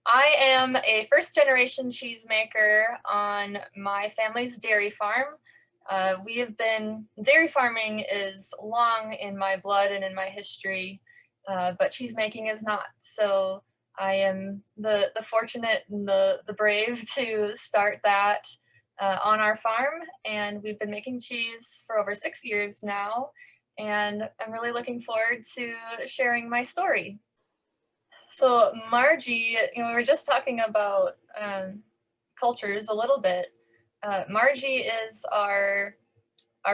I am a first-generation cheesemaker on my family's dairy farm. Dairy farming is long in my blood and in my history, but cheesemaking is not. So I am the fortunate and the brave to start that on our farm, and we've been making cheese for over 6 years now, and I'm really looking forward to sharing my story. So Margie, we were just talking about cultures a little bit. Margie is our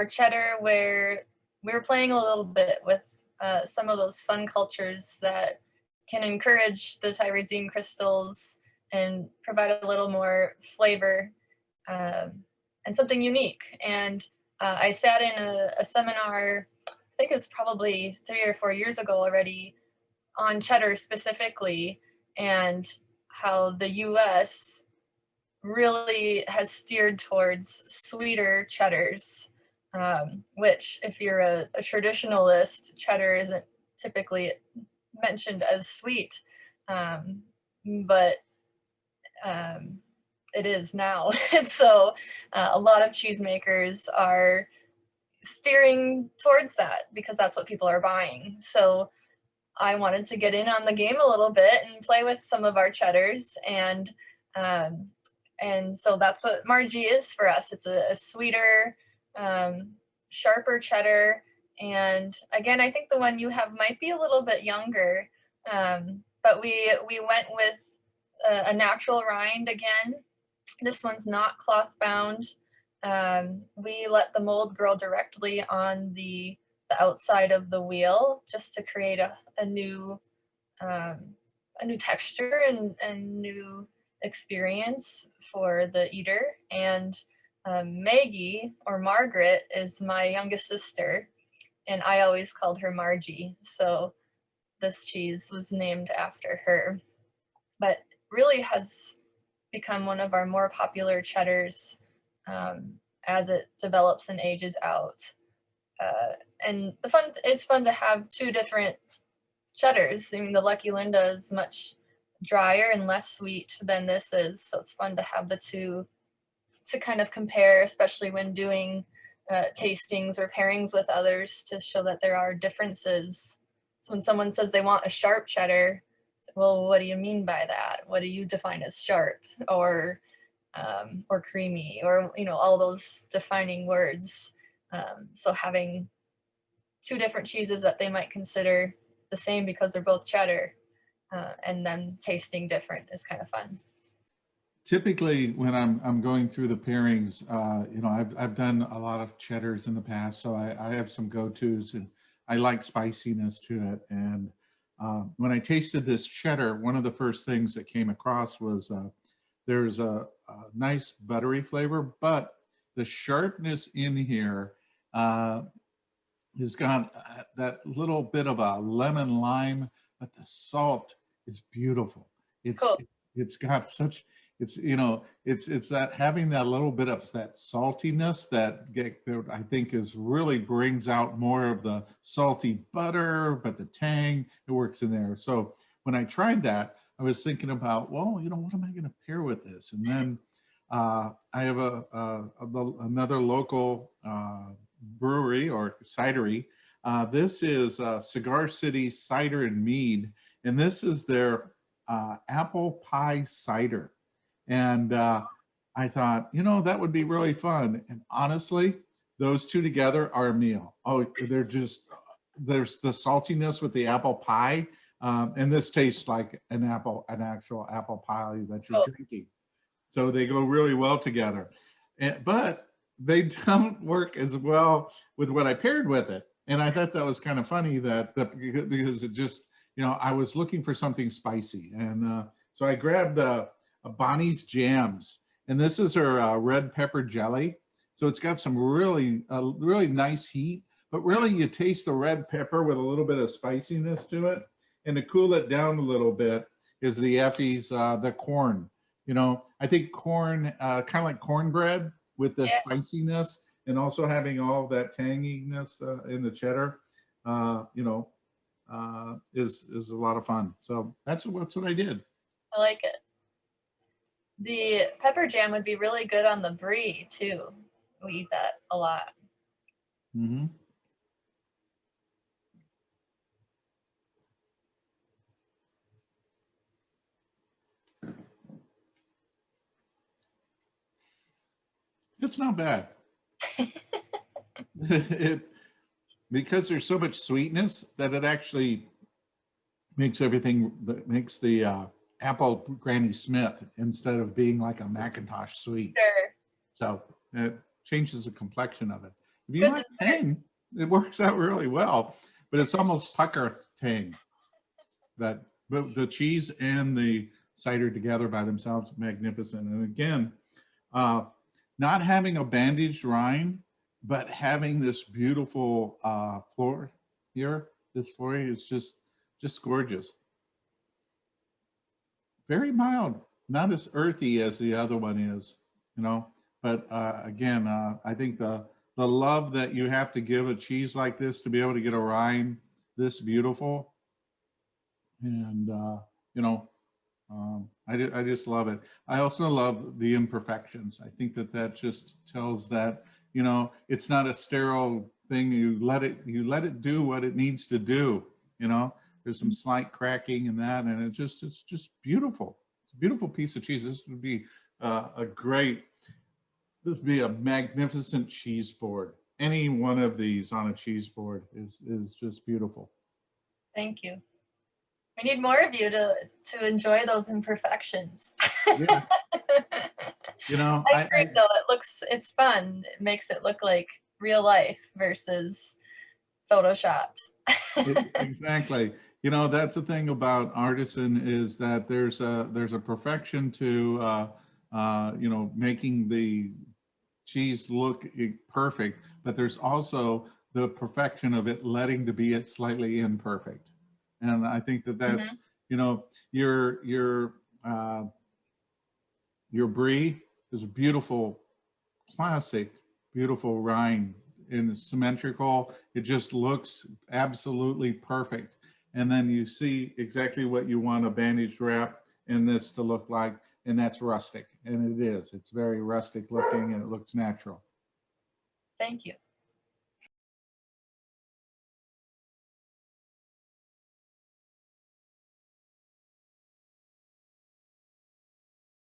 cheddar where we're playing a little bit with some of those fun cultures that can encourage the tyrosine crystals and provide a little more flavor and something unique. And I sat in a seminar, I think it was probably 3 or 4 years ago already, on cheddar specifically, and how the US really has steered towards sweeter cheddars, which, if you're a traditionalist, cheddar isn't typically mentioned as sweet, but it is now. And so a lot of cheesemakers are steering towards that because that's what people are buying. So I wanted to get in on the game a little bit and play with some of our cheddars, um, and so that's what Margie is for us. It's a sweeter, sharper cheddar, and again, I think the one you have might be a little bit younger, but we went with a natural rind again. This one's not cloth bound. We let the mold grow directly on the outside of the wheel just to create a new texture and new experience for the eater. And Maggie, or Margaret, is my youngest sister, and I always called her Margie. So this cheese was named after her, but really has become one of our more popular cheddars as it develops and ages out. And it's fun to have two different cheddars. I mean, the Lucky Linda is much drier and less sweet than this is, so it's fun to have the two to kind of compare, especially when doing tastings or pairings with others, to show that there are differences. So when someone says they want a sharp cheddar, well, what do you mean by that? What do you define as sharp or creamy, or all those defining words? So having two different cheeses that they might consider the same because they're both cheddar, and then tasting different is kind of fun. Typically, when I'm going through the pairings, I've done a lot of cheddars in the past, so I have some go-tos, and I like spiciness to it. And when I tasted this cheddar, one of the first things that came across was there's a nice buttery flavor, but the sharpness in here has got that little bit of a lemon lime, but the salt is beautiful. Cool. It's got such, it's that having that little bit of that saltiness that I think really brings out more of the salty butter, but the tang, it works in there. So when I tried that, I was thinking about, well, what am I going to pair with this? And then I have another local brewery or cidery. This is Cigar City Cider and Mead, and this is their apple pie cider. And I thought, that would be really fun. And honestly, those two together are a meal. Oh, there's the saltiness with the apple pie, and this tastes like an actual apple pie that you're drinking. So they go really well together. But they don't work as well with what I paired with it. And I thought that was kind of funny because it just, I was looking for something spicy. And so I grabbed Bonnie's Jams. And this is her red pepper jelly. So it's got some really nice heat, but really you taste the red pepper with a little bit of spiciness to it. And to cool it down a little bit is the Effie's, the corn. I think corn, kind of like cornbread with the spiciness, and also having all that tanginess in the cheddar, is a lot of fun. So that's what I did. I like it. The pepper jam would be really good on the brie too. We eat that a lot. Mm-hmm. It's not bad. it because there's so much sweetness that it actually makes everything that makes the apple Granny Smith instead of being like a Macintosh sweet. Sure. So it changes the complexion of it. If you Good like dessert. tang, it works out really well, but it's almost pucker tang. But the cheese and the cider together by themselves, magnificent. And again, not having a bandaged rind, but having this beautiful floor here. This floor is just gorgeous. Very mild, not as earthy as the other one is, you know. But again, I think the love that you have to give a cheese like this to be able to get a rind this beautiful, and you know, I just love it. I also love the imperfections. I think that just tells that, you know, it's not a sterile thing. You let it do what it needs to do. You know, there's some slight cracking in that, and it's just beautiful. It's a beautiful piece of cheese. This would be this would be a magnificent cheese board. Any one of these on a cheese board is just beautiful. Thank you. We need more of you to enjoy those imperfections. Yeah. You know, I agree though, it's fun. It makes it look like real life versus photoshopped. Exactly. You know, that's the thing about artisan is that there's a perfection to you know, making the cheese look perfect, but there's also the perfection of it letting to be it slightly imperfect. And I think that's, you know, your brie is a beautiful, classic, beautiful rind and it's symmetrical. It just looks absolutely perfect. And then you see exactly what you want a bandage wrap in this to look like, and that's rustic. And it is. It's very rustic looking and it looks natural. Thank you.